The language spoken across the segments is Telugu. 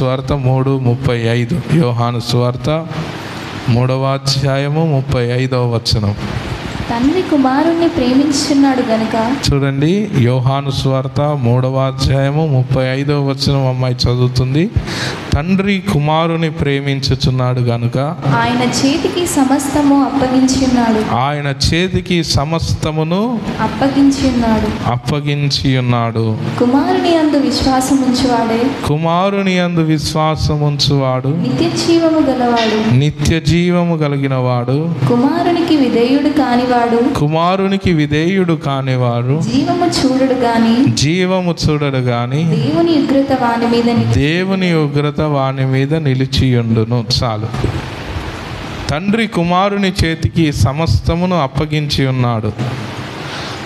సువార్త 3:35. యోహాను సువార్త 3వ అధ్యాయము 35వ వచనం. తండ్రి కుమారుణ్ణి ప్రేమించుచున్నాడు గనుక. చూడండి, యోహాను సువార్త 3వ అధ్యాయము 35వ వచనం అమ్మాయి చదువుతుంది. తండ్రి కుమారుని ప్రేమించుచున్నాడు గనుక ఆయన చేతికి సమస్తము అప్పగించి ఉన్నాడు. ఆయన చేతికి సమస్తమును అప్పగించి ఉన్నాడు. కుమారుని యందు విశ్వాసముంచువాడు నిత్య జీవము కలిగిన వాడు. కుమారునికి విధేయుడు కానివాడు జీవము చూడడు గాని దేవుని ఉగ్రత వాని మీద నిలిచియుండును. చాలు. తండ్రి కుమారుని చేతికి సమస్తమును అప్పగించి ఉన్నాడు.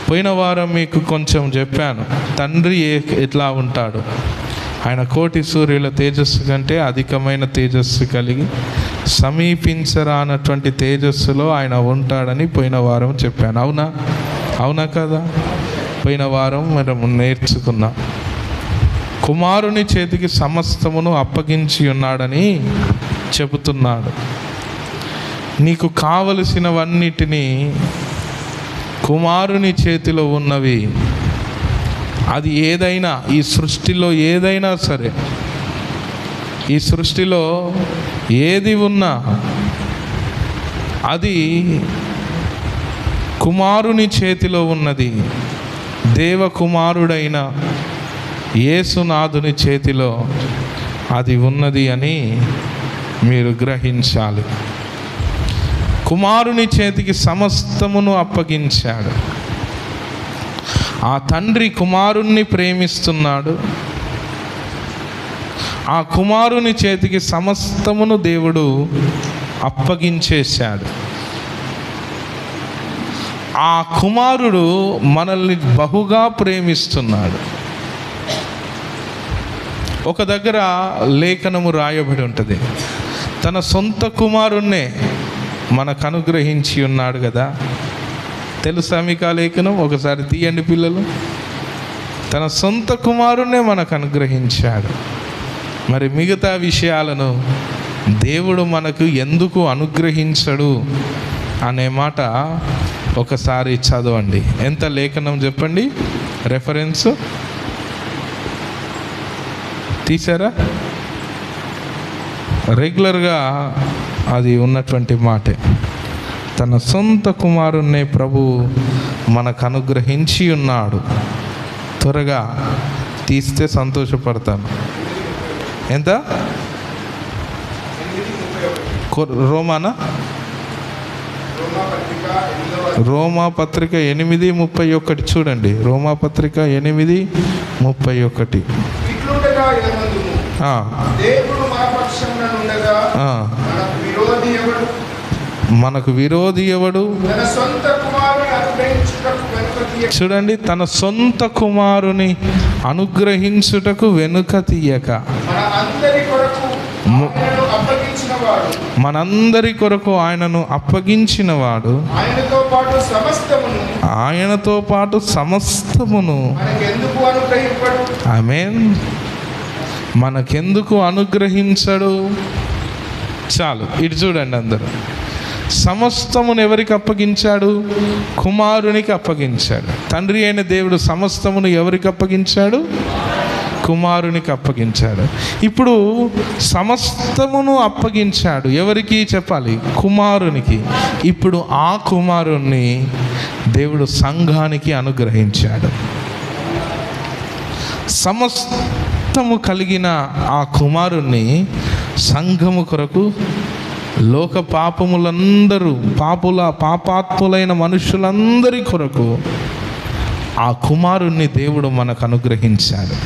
పోయిన వారం మీకు కొంచెం చెప్పాను, తండ్రి ఎట్లా ఉంటాడు. ఆయన కోటి సూర్యుల తేజస్సు కంటే అధికమైన తేజస్సు కలిగి సమీపించరానటువంటి తేజస్సులో ఆయన ఉంటాడని పోయిన వారం చెప్పాను. అవునా కదా? పోయిన వారం మనం నేర్చుకున్నాం. కుమారుని చేతికి సమస్తమును అప్పగించి ఉన్నాడని చెబుతున్నాడు. నీకు కావలసినవన్నిటినీ కుమారుని చేతిలో ఉన్నవి. అది ఏదైనా, ఈ సృష్టిలో ఏదైనా సరే, ఈ సృష్టిలో ఏది ఉన్నా అది కుమారుని చేతిలో ఉన్నది. దేవకుమారుడైన యేసునాథుని చేతిలో అది ఉన్నది అని మీరు గ్రహించాలి. కుమారుని చేతికి సమస్తమును అప్పగించాడు. ఆ తండ్రి కుమారుణ్ణి ప్రేమిస్తున్నాడు. ఆ కుమారుని చేతికి సమస్తమును దేవుడు అప్పగించేశాడు. ఆ కుమారుడు మనల్ని బహుగా ప్రేమిస్తున్నాడు. ఒక దగ్గర లేఖనము రాయబడి ఉంటుంది, తన సొంత కుమారుణ్ణే మనకు అనుగ్రహించి ఉన్నాడు కదా. తెలుసా మీకు ఆ లేఖనం? ఒకసారి తీయండి పిల్లలు. తన సొంత కుమారుణ్ణే మనకు అనుగ్రహించాడు. మరి మిగతా విషయాలను దేవుడు మనకు ఎందుకు అనుగ్రహించడు అనే మాట ఒకసారి చదవండి. ఎంత లేఖనం చెప్పండి, రెఫరెన్స్ తీసారా? రెగ్యులర్గా అది ఉన్నటువంటి మాటే. తన సొంత కుమారుణ్ణే ప్రభు మనకు అనుగ్రహించి ఉన్నాడు. త్వరగా తీస్తే సంతోషపడతాను. ఎంత? రోమానా? రోమా పత్రిక 8:31 చూడండి. రోమా పత్రిక 8:31. మనకు విరోధి ఎవడు? చూడండి, తన సొంత కుమారుని అనుగ్రహించుటకు వెనుక తీయక మనందరి కొరకు ఆయనను అప్పగించినవాడు ఆయనతో పాటు సమస్తమును ఆమేన్ మనకెందుకు అనుగ్రహించడు? చాలు, ఇటు చూడండి అందరూ. సమస్తమును ఎవరికి అప్పగించాడు? కుమారునికి అప్పగించాడు. తండ్రి అయిన దేవుడు సమస్తమును ఎవరికి అప్పగించాడు? కుమారునికి అప్పగించాడు. ఇప్పుడు సమస్తమును అప్పగించాడు ఎవరికి చెప్పాలి? కుమారునికి. ఇప్పుడు ఆ కుమారుణ్ణి దేవుడు సంఘానికి అనుగ్రహించాడు. సమస్తము కలిగిన ఆ కుమారుణ్ణి సంఘము కొరకు, లోక పాపములందరూ పాపాత్ములైన మనుషులందరి కొరకు ఆ కుమారుణ్ణి దేవుడు మనకు అనుగ్రహించాడు.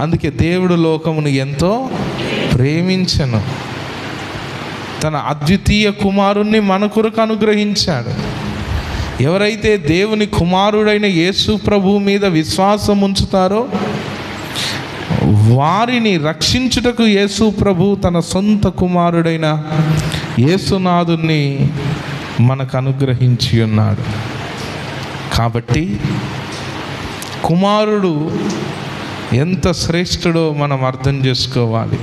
అందుకే దేవుడు లోకమును ఎంతో ప్రేమించెను, తన అద్వితీయ కుమారుణ్ణి మన కొరకు అనుగ్రహించాడు. ఎవరైతే దేవుని కుమారుడైన యేసు ప్రభువు మీద విశ్వాసం ఉంచుతారో వారిని రక్షించుటకు యేసు ప్రభు తన సొంత కుమారుడైన యేసునాథుని మనకు అనుగ్రహించి ఉన్నాడు. కాబట్టి కుమారుడు ఎంత శ్రేష్ఠుడో మనం అర్థం చేసుకోవాలి.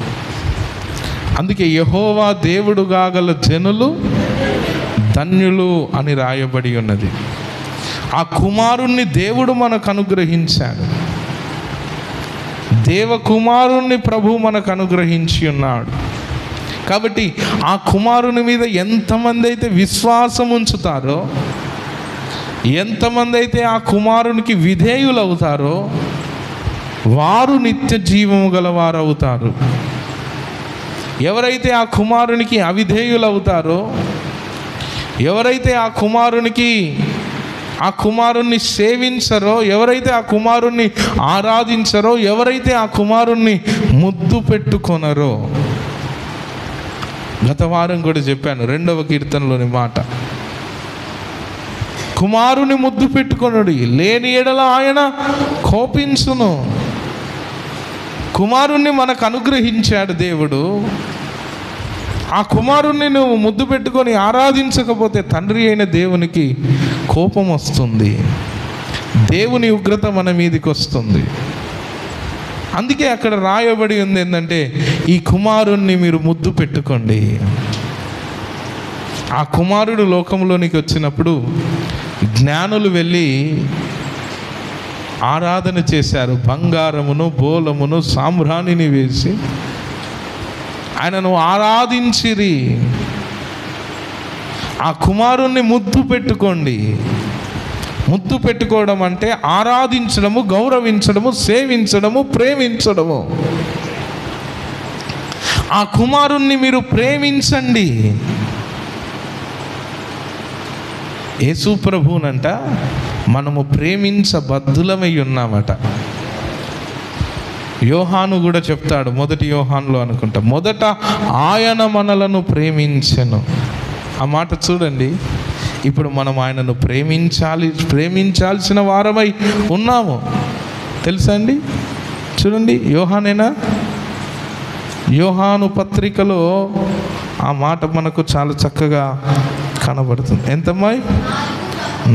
అందుకే యెహోవా దేవుడు కాగల జనులు ధన్యులు అని రాయబడి ఉన్నది. ఆ కుమారుణ్ణి దేవుడు మనకు అనుగ్రహించాడు. దేవకుమారుణ్ణి ప్రభు మనకు అనుగ్రహించి ఉన్నాడు. కాబట్టి ఆ కుమారుని మీద ఎంతమంది అయితే విశ్వాసం ఉంచుతారో, ఎంతమంది అయితే ఆ కుమారునికి విధేయులు అవుతారో వారు నిత్య జీవము గలవారు అవుతారు. ఎవరైతే ఆ కుమారునికి అవిధేయులు అవుతారో, ఎవరైతే ఆ కుమారుణ్ణి సేవించరో, ఎవరైతే ఆ కుమారుణ్ణి ఆరాధించరో, ఎవరైతే ఆ కుమారుణ్ణి ముద్దు పెట్టుకొనరో, గత వారం కూడా చెప్పాను 2వ కీర్తనలోని మాట, కుమారుని ముద్దు పెట్టుకొనుడి, లేని ఎడల ఆయన కోపించును. కుమారుణ్ణి మనకు అనుగ్రహించాడు దేవుడు. ఆ కుమారుణ్ణి నువ్వు ముద్దు పెట్టుకొని ఆరాధించకపోతే తండ్రి అయిన దేవునికి కోపం వస్తుంది, దేవుని ఉగ్రత మన మీదకి వస్తుంది. అందుకే అక్కడ రాయబడి ఉంది ఏంటంటే, ఈ కుమారుణ్ణి మీరు ముద్దు పెట్టుకోండి. ఆ కుమారుడు లోకంలోనికి వచ్చినప్పుడు జ్ఞానులు వెళ్ళి ఆరాధన చేశారు. బంగారమును బోలమును సాంబ్రాణిని వేసి ఆయనను ఆరాధించిరి. ఆ కుమారుణ్ణి ముద్దు పెట్టుకోండి. ముద్దు పెట్టుకోవడం అంటే ఆరాధించడము, గౌరవించడము, సేవించడము, ప్రేమించడము. ఆ కుమారుణ్ణి మీరు ప్రేమించండి. యేసు ప్రభువునంట మనము ప్రేమించబద్ధులమై ఉన్నామట. యోహాను కూడా చెప్తాడు, 1 యోహానులో అనుకుంటా, మొదట ఆయన మనలను ప్రేమించెను. ఆ మాట చూడండి. ఇప్పుడు మనం ఆయనను ప్రేమించాల్సిన వారమై ఉన్నాము. తెలుసా అండి? చూడండి, యోహాను పత్రికలో ఆ మాట మనకు చాలా చక్కగా కనబడుతుంది. ఎంతమ్మాయి?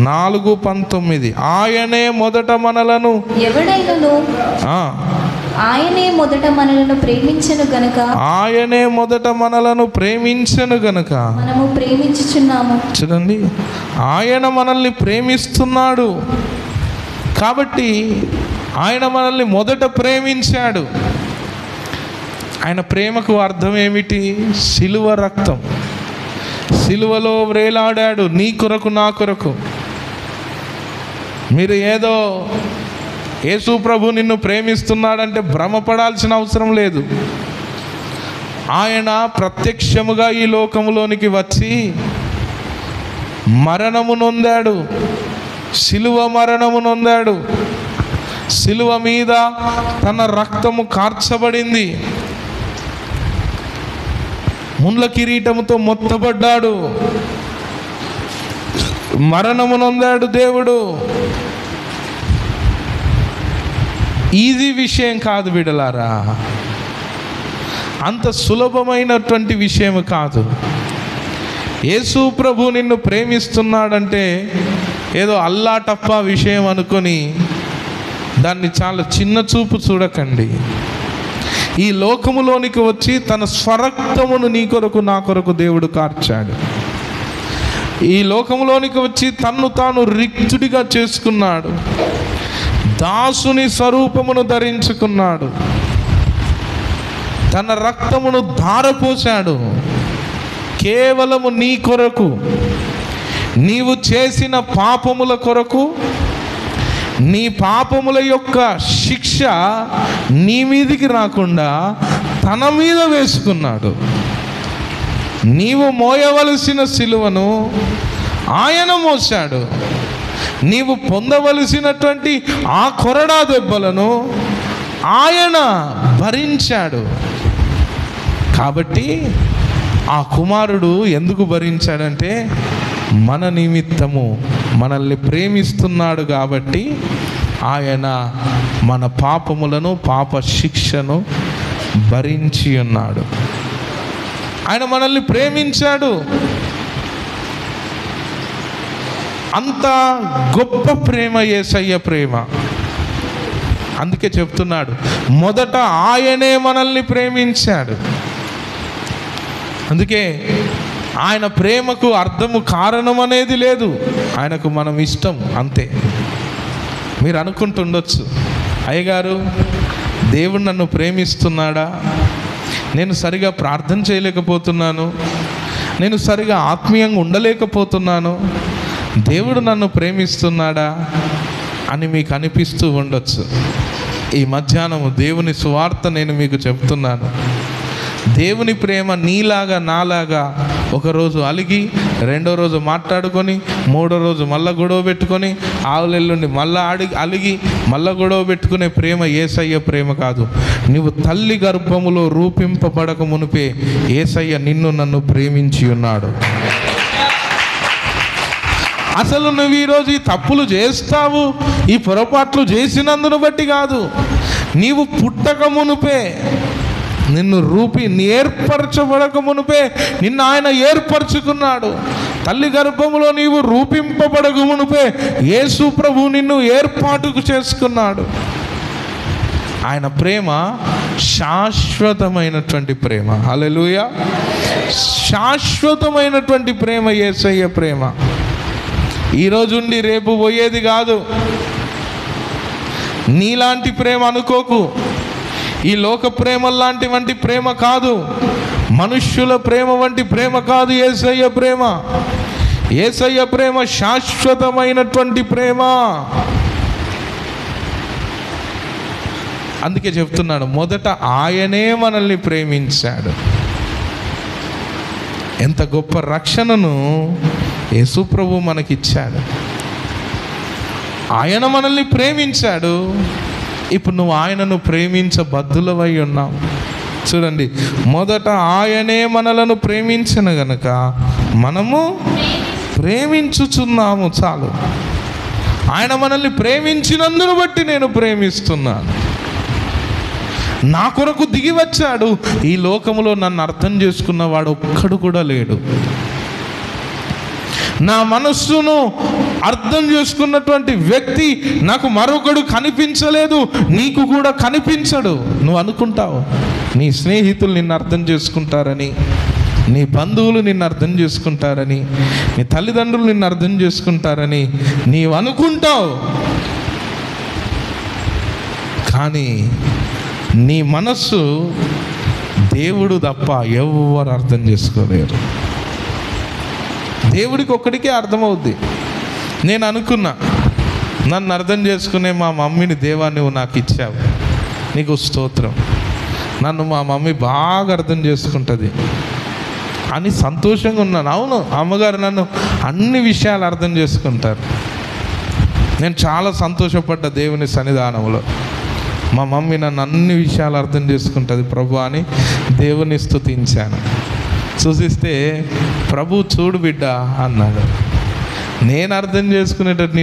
4:19 ఆయనే మొదట మనలను ఎవడైనను ఆయనే మొదట మనలను ప్రేమించెను గనుక మనము ప్రేమించుచున్నాము. చూడండి, ఆయన మనల్ని ప్రేమిస్తున్నాడు కాబట్టి ఆయన మనల్ని మొదట ప్రేమించాడు. ఆయన ప్రేమకు అర్థం ఏమిటి? సిలువ రక్తం. సిలువలో వ్రేలాడాడు నీ కొరకు, నా కొరకు. మీరు ఏదో యేసు ప్రభు నిన్ను ప్రేమిస్తున్నాడంటే భ్రమపడాల్సిన అవసరం లేదు. ఆయన ప్రత్యక్షముగా ఈ లోకములోనికి వచ్చి మరణము నొందాడు, సిలువ మరణము నొందాడు. సిలువ మీద తన రక్తము కార్చబడింది. ముళ్ళ కిరీటముతో మొత్తబడ్డాడు, మరణము నొందాడు దేవుడు. ఈజీ విషయం కాదు బిడ్డలారా, అంత సులభమైనటువంటి విషయం కాదు. యేసు ప్రభు నిన్ను ప్రేమిస్తున్నాడంటే ఏదో అల్లాటప్ప విషయం అనుకొని దాన్ని చాలా చిన్న చూపు చూడకండి. ఈ లోకములోనికి వచ్చి తన స్వరక్తమును నీ కొరకు, నా కొరకు దేవుడు కార్చాడు. ఈ లోకములోనికి వచ్చి తన్ను తాను రిక్తుడిగా చేసుకున్నాడు, దాసుని స్వరూపమును ధరించుకున్నాడు, తన రక్తమును ధారపోశాడు కేవలము నీ కొరకు. నీవు చేసిన పాపముల కొరకు, నీ పాపముల యొక్క శిక్ష నీ మీదికి రాకుండా తన మీద వేసుకున్నాడు. నీవు మోయవలసిన సిలువను ఆయన మోసాడు. నీవు పొందవలసినటువంటి ఆ కొరడా దెబ్బలను ఆయన భరించాడు. కాబట్టి ఆ కుమారుడు ఎందుకు భరించాడంటే మన నిమిత్తము మనల్ని ప్రేమిస్తున్నాడు కాబట్టి ఆయన మన పాపములను, పాప శిక్షను భరించి ఉన్నాడు. ఆయన మనల్ని ప్రేమించాడు. అంత గొప్ప ప్రేమ యేసయ్య ప్రేమ. అందుకే చెప్తున్నాడు, మొదట ఆయనే మనల్ని ప్రేమించాడు. అందుకే ఆయన ప్రేమకు అర్థము కారణం అనేది లేదు, ఆయనకు మనం ఇష్టం అంతే. మీరు అనుకుంటుండొచ్చు, అయ్యగారు దేవుడు నన్ను ప్రేమిస్తున్నాడా, నేను సరిగా ప్రార్థన చేయలేకపోతున్నాను, నేను సరిగా ఆత్మీయంగా ఉండలేకపోతున్నాను, దేవుడు నన్ను ప్రేమిస్తున్నాడా అని మీకు అనిపిస్తూ ఉండొచ్చు. ఈ మధ్యాహ్నం దేవుని సువార్త నేను మీకు చెప్తున్నాను. దేవుని ప్రేమ నీలాగా నాలాగా ఒకరోజు అలిగి, రెండో రోజు మాట్లాడుకొని, మూడో రోజు మళ్ళా గొడవ పెట్టుకొని, ఆవులెల్లుండి మళ్ళా అలిగి మళ్ళా గొడవ పెట్టుకునే ప్రేమ యేసయ్య ప్రేమ కాదు. నువ్వు తల్లి గర్భములో రూపింపబడక మునిపే యేసయ్య నిన్ను నన్ను ప్రేమించి ఉన్నాడు. అసలు నువ్వు ఈరోజు ఈ తప్పులు చేస్తావు, ఈ పొరపాట్లు చేసినందును బట్టి కాదు, నీవు పుట్టక మునుపే, నిన్ను ఏర్పరచబడక మునుపే నిన్ను ఆయన ఏర్పరచుకున్నాడు. తల్లి గర్భములో నీవు రూపింపబడక మునుపే యేసు ప్రభు నిన్ను ఏర్పాటుకు చేసుకున్నాడు. ఆయన ప్రేమ శాశ్వతమైనటువంటి ప్రేమ. హల్లెలూయా. శాశ్వతమైనటువంటి ప్రేమ యేసయ్య ప్రేమ. ఈరోజు ఉండి రేపు పోయేది కాదు. నీలాంటి ప్రేమ అనుకోకు, ఈ లోక ప్రేమ వంటి ప్రేమ కాదు, మనుష్యుల ప్రేమ వంటి ప్రేమ కాదు యేసయ్య ప్రేమ. యేసయ్య ప్రేమ శాశ్వతమైనటువంటి ప్రేమ. అందుకే చెప్తున్నాడు, మొదట ఆయనే మనల్ని ప్రేమించాడు. ఎంత గొప్ప రక్షణను యేసు ప్రభు మనకిచ్చాడు. ఆయన మనల్ని ప్రేమించాడు. ఇప్పుడు నువ్వు ఆయనను ప్రేమించబద్దులవై ఉన్నావు. చూడండి, మొదట ఆయనే మనలను ప్రేమించిన గనుక మనము ప్రేమించుచున్నాము. చాలు, ఆయన మనల్ని ప్రేమించినందును బట్టి నేను ప్రేమిస్తున్నాను. నా కొరకు దిగి వచ్చాడు. ఈ లోకములో నన్ను అర్థం చేసుకున్నవాడు ఒక్కడు కూడా లేడు. నా మనస్సును అర్థం చేసుకున్నటువంటి వ్యక్తి నాకు మరొకడు కనిపించలేదు, నీకు కూడా కనిపించడు. నువ్వు అనుకుంటావు నీ స్నేహితులు నిన్ను అర్థం చేసుకుంటారని, నీ బంధువులు నిన్ను అర్థం చేసుకుంటారని, నీ తల్లిదండ్రులు నిన్ను అర్థం చేసుకుంటారని నీవు అనుకుంటావు. కానీ నీ మనస్సు దేవుడు తప్ప ఎవరు అర్థం చేసుకోలేరు. దేవుడికి ఒక్కడికే అర్థమవుద్ది. నేను అనుకున్నా, నన్ను అర్థం చేసుకునే మా మమ్మీని దేవా నువ్వు నాకు ఇచ్చావు, నీకు స్తోత్రం, నన్ను మా మమ్మీ బాగా అర్థం చేసుకుంటుంది అని సంతోషంగా ఉన్నాను. అవును, అమ్మగారు నన్ను అన్ని విషయాలు అర్థం చేసుకుంటారు. నేను చాలా సంతోషపడ్డ దేవుని సన్నిధానంలో. మా మమ్మీ నన్ను అన్ని విషయాలు అర్థం చేసుకుంటుంది ప్రభు అని దేవుని స్తుతించాను. చూసిస్తే ప్రభు చూడు బిడ్డ అన్నాడు. నేను అర్థం చేసుకునేటట్టు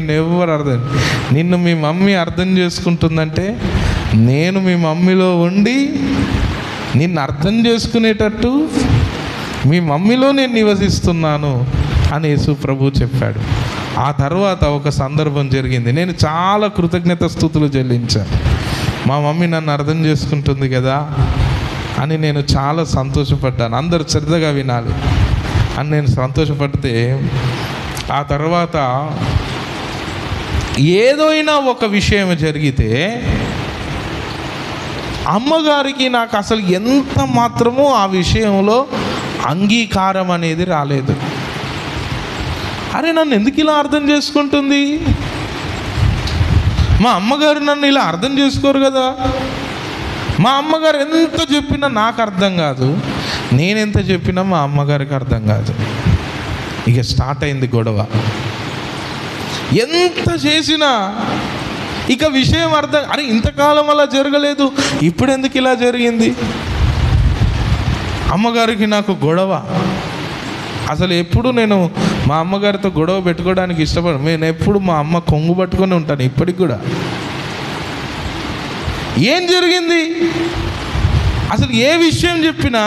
నిన్ను మీ మమ్మీ అర్థం చేసుకుంటుందంటే నేను మీ మమ్మీలో ఉండి నిన్ను అర్థం చేసుకునేటట్టు మీ మమ్మీలో నేను నివసిస్తున్నాను అని యేసు ప్రభు చెప్పాడు. ఆ తర్వాత ఒక సందర్భం జరిగింది. నేను చాలా కృతజ్ఞత స్తుతులు చెల్లించాను. మా మమ్మీ నన్ను అర్థం చేసుకుంటుంది కదా అని నేను చాలా సంతోషపడ్డాను. అందరూ శ్రద్ధగా వినాలి అని నేను సంతోషపడితే, ఆ తర్వాత ఏదైనా ఒక విషయం జరిగితే అమ్మగారికి నాకు అసలు ఎంత మాత్రమో ఆ విషయంలో అంగీకారం అనేది రాలేదు. అరే నన్ను ఎందుకు ఇలా అర్థం చేసుకుంటుంది, మా అమ్మగారు నన్ను ఇలా అర్థం చేసుకోరు కదా, మా అమ్మగారు ఎంత చెప్పినా నాకు అర్థం కాదు, నేనెంత చెప్పినా మా అమ్మగారికి అర్థం కాదు. ఇక స్టార్ట్ అయింది గొడవ. ఎంత చేసినా ఇక విషయం అర్థం, అరే ఇంతకాలం అలా జరగలేదు, ఇప్పుడు ఎందుకు ఇలా జరిగింది. అమ్మగారికి నాకు గొడవ. అసలు ఎప్పుడు నేను మా అమ్మగారితో గొడవ పెట్టుకోవడానికి ఇష్టపడను. నేను ఎప్పుడు మా అమ్మ కొంగు పట్టుకొని ఉంటాను ఇప్పటికి కూడా. ఏం జరిగింది, అసలు ఏ విషయం చెప్పినా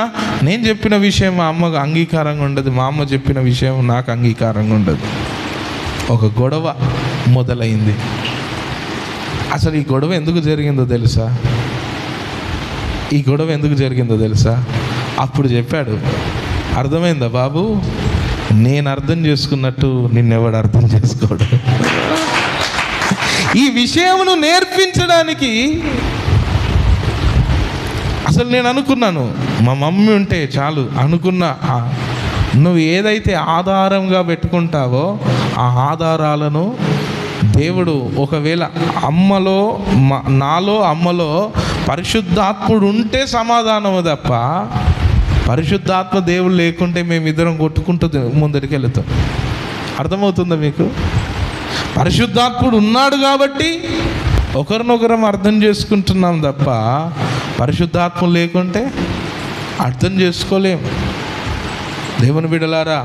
నేను చెప్పిన విషయం మా అమ్మకు అంగీకారంగా ఉండదు, మా అమ్మ చెప్పిన విషయం నాకు అంగీకారంగా ఉండదు. ఒక గొడవ మొదలైంది. అసలు ఈ గొడవ ఎందుకు జరిగిందో తెలుసా? ఈ గొడవ ఎందుకు జరిగిందో తెలుసా? అప్పుడు చెప్పాడు, అర్థమైందా బాబు, నేను అర్థం చేసుకున్నట్టు నిన్నెవడు అర్థం చేసుకోడు. ఈ విషయమును నేర్పించడానికి అసలు నేను అనుకున్నాను, మా మమ్మీ ఉంటే చాలు అనుకున్నా. నువ్వు ఏదైతే ఆధారంగా పెట్టుకుంటావో ఆ ఆధారాలను దేవుడు, ఒకవేళ నాలో అమ్మలో పరిశుద్ధాత్ముడు ఉంటే సమాధానము తప్ప, పరిశుద్ధాత్మ దేవుడు లేకుంటే మేమిద్దరం కొట్టుకుంటూ ముందరికి వెళుతాం. అర్థమవుతుందా మీకు? పరిశుద్ధాత్ముడు ఉన్నాడు కాబట్టి ఒకరినొకరం అర్థం చేసుకుంటున్నాం తప్ప, పరిశుద్ధాత్మ లేకుంటే అర్థం చేసుకోలేం. దేవుని బిడ్డలారా,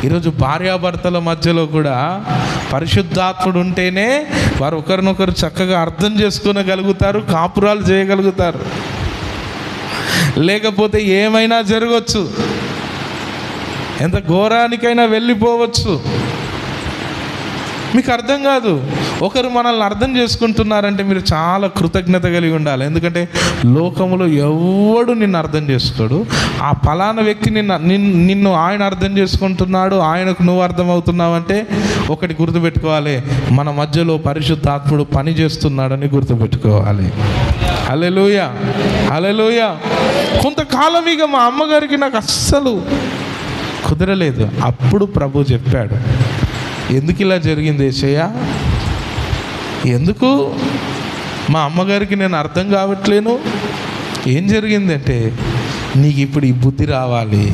ఈరోజు భార్యాభర్తల మధ్యలో కూడా పరిశుద్ధాత్ముడు ఉంటేనే వారు ఒకరినొకరు చక్కగా అర్థం చేసుకోగలుగుతారు, కాపురాలు చేయగలుగుతారు. లేకపోతే ఏమైనా జరగవచ్చు, ఎంత ఘోరానికైనా వెళ్ళిపోవచ్చు. మీకు అర్థం కాదు. ఒకరు మనల్ని అర్థం చేసుకుంటున్నారంటే మీరు చాలా కృతజ్ఞత కలిగి ఉండాలి. ఎందుకంటే లోకములో ఎవడు నిన్ను అర్థం చేసుకోడు. ఆ ఫలానా వ్యక్తి నిన్ను ఆయన అర్థం చేసుకుంటున్నాడు, ఆయనకు నువ్వు అర్థమవుతున్నావు అంటే ఒకటి గుర్తుపెట్టుకోవాలి, మన మధ్యలో పరిశుద్ధాత్ముడు పని చేస్తున్నాడని గుర్తుపెట్టుకోవాలి. హల్లెలూయా, హల్లెలూయా. కొంతకాలం ఇక మా అమ్మగారికి నాకు అస్సలు కుదరలేదు. అప్పుడు ప్రభు చెప్పాడు, ఎందుకు ఇలా జరిగింది యేసయ్యా? ఎందుకు మా అమ్మగారికి నేను అర్థం కావట్లేను? ఏం జరిగిందంటే, నీకు ఇప్పుడు ఈ బుద్ధి రావాలి.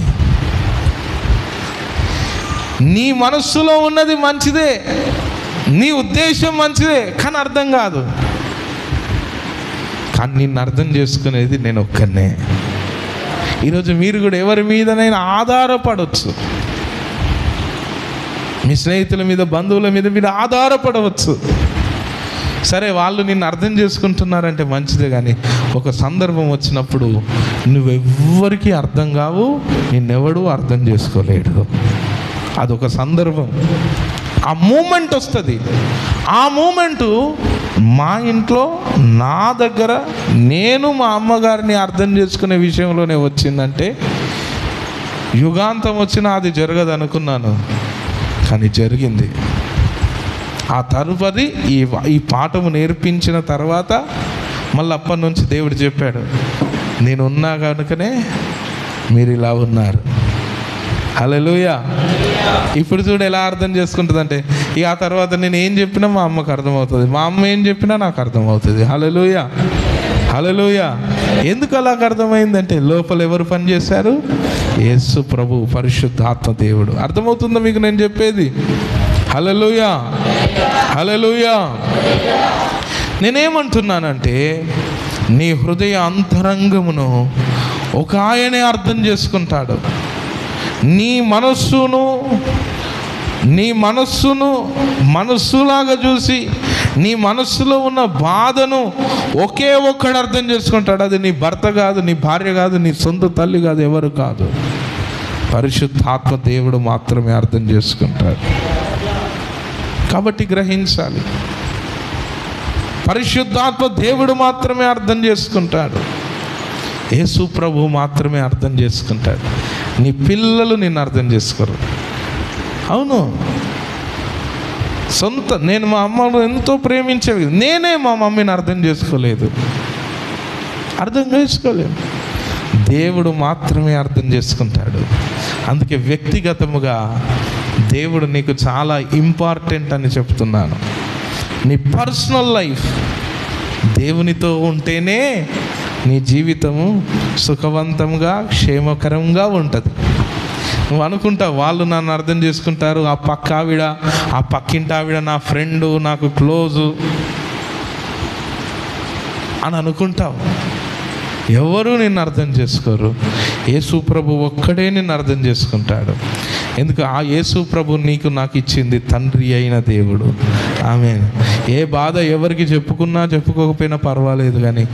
నీ మనస్సులో ఉన్నది మంచిదే, నీ ఉద్దేశం మంచిదే, కానీ అర్థం కాదు. కానీ నిన్ను అర్థం చేసుకునేది నేను ఒక్కనే. ఈరోజు మీరు కూడా ఎవరి మీదనైనా ఆధారపడవచ్చు. మీ స్నేహితుల మీద, బంధువుల మీద మీరు ఆధారపడవచ్చు. సరే, వాళ్ళు నిన్ను అర్థం చేసుకుంటున్నారంటే మంచిదే, కానీ ఒక సందర్భం వచ్చినప్పుడు నువ్వెవ్వరికీ అర్థం కావు, నిన్నెవడూ అర్థం చేసుకోలేడు. అదొక సందర్భం, ఆ మూమెంట్ వస్తుంది. ఆ మూమెంటు మా ఇంట్లో, నా దగ్గర, నేను మా అమ్మగారిని అర్థం చేసుకునే విషయంలోనే వచ్చిందంటే, యుగాంతం వచ్చినా అది జరగదు అనుకున్నాను, కానీ జరిగింది. ఆ తరుపది ఈ పాఠము నేర్పించిన తర్వాత మళ్ళీ అప్పటి నుంచి దేవుడు చెప్పాడు, నేను ఉన్నా కనుకనే మీరు ఇలా ఉన్నారు. హల్లెలూయా. ఇప్పుడు చూడు ఎలా అర్థం చేసుకుంటుందంటే, ఇక ఆ తర్వాత నేను ఏం చెప్పినా మా అమ్మకు అర్థమవుతుంది, మా అమ్మ ఏం చెప్పినా నాకు అర్థమవుతుంది. హల్లెలూయా, హల్లెలూయా. ఎందుకు అలాగ అర్థమైందంటే, లోపల ఎవరు పని చేశారు? యేసు ప్రభు, పరిశుద్ధాత్మ దేవుడు. అర్థమవుతుందా మీకు నేను చెప్పేది? హల్లెలూయా, హల్లెలూయా. నేనేమంటున్నానంటే, నీ హృదయ అంతరంగమును ఒక ఆయనే అర్థం చేసుకుంటాడు. నీ మనస్సును మనస్సులాగా చూసి నీ మనస్సులో ఉన్న బాధను ఒకే ఒక్కడు అర్థం చేసుకుంటాడు. అది నీ భర్త కాదు, నీ భార్య కాదు, నీ సొంత తల్లి కాదు, ఎవరు కాదు. పరిశుద్ధాత్మ దేవుడు మాత్రమే అర్థం చేసుకుంటాడు. కాబట్టి గ్రహించాలి, పరిశుద్ధాత్మ దేవుడు మాత్రమే అర్థం చేసుకుంటాడు. యేసు ప్రభు మాత్రమే అర్థం చేసుకుంటాడు. నీ పిల్లలు నిన్ను అర్థం చేసుకోరు. అవును, నేను మా అమ్మను ఎంతో ప్రేమించేది, నేనే మా మమ్మీని అర్థం చేసుకోలేదు, అర్థం చేసుకోలేము. దేవుడు మాత్రమే అర్థం చేసుకుంటాడు. అందుకే వ్యక్తిగతముగా దేవుడు నీకు చాలా ఇంపార్టెంట్ అని చెప్తున్నాను. నీ పర్సనల్ లైఫ్ దేవునితో ఉంటేనే నీ జీవితము సుఖవంతంగా, క్షేమకరంగా ఉంటుంది. నువ్వు అనుకుంటావు వాళ్ళు నన్ను అర్థం చేసుకుంటారు, ఆ పక్క ఆవిడ, ఆ పక్కింటి ఆవిడ నా ఫ్రెండు, నాకు క్లోజు అని అనుకుంటావు. ఎవరు నిన్ను అర్థం చేసుకోరు. యేసు ప్రభు ఒక్కడే నిన్ను అర్థం చేసుకుంటాడు. ఎందుకు? ఆ యేసు ప్రభు నీకు నాకు ఇచ్చింది తండ్రి అయిన దేవుడు. ఆమేన్. ఏ బాధ ఎవరికి చెప్పుకున్నా చెప్పుకోకపోయినా పర్వాలేదు, కానీ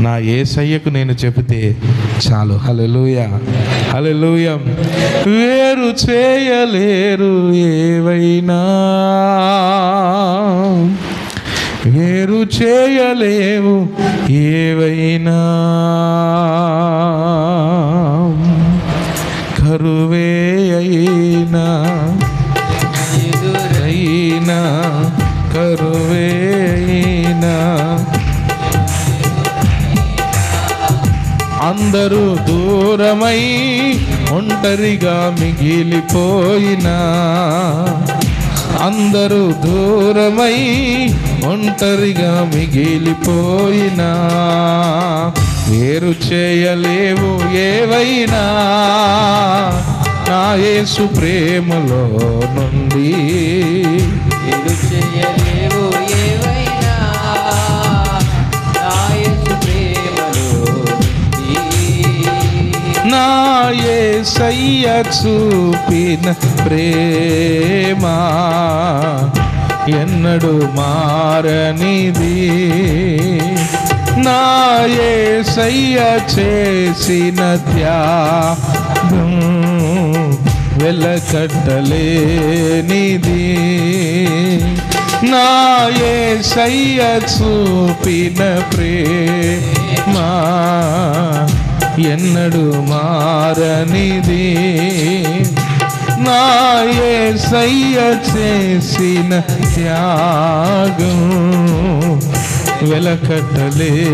నా యేసయ్యకు నేను చెబితే చాలు. హల్లెలూయా, హల్లెలూయా. వేరు చేయలేరు ఏవైనా, వేరు చేయలేవు ఏవైనా, కరువే అయినా ఎదురైనా, కరువే అయినా, అందరూ దూరమై ఒంటరిగా మిగిలిపోయినా, అందరూ దూరమై ఒంటరిగా మిగిలిపోయినా, వేరు చేయలేవు ఏవైనా, నా యేసు ప్రేమలో నుండి. వేరు చేయలేవు ఏవైనా, నా యేసు ప్రేమలో నుండి. నా యేసయ్య చూపిన ప్రేమ ఎన్నడూ మారనిది, నా యేసయ్య చేసిన త్యాగం వెలకట్టలేనిది, నా యేసయ్య చూపిన ప్రేమ ఎన్నడూ మారనిది, నా యేసయ్య చేసిన త్యాగం వెలకట్టలేనిది.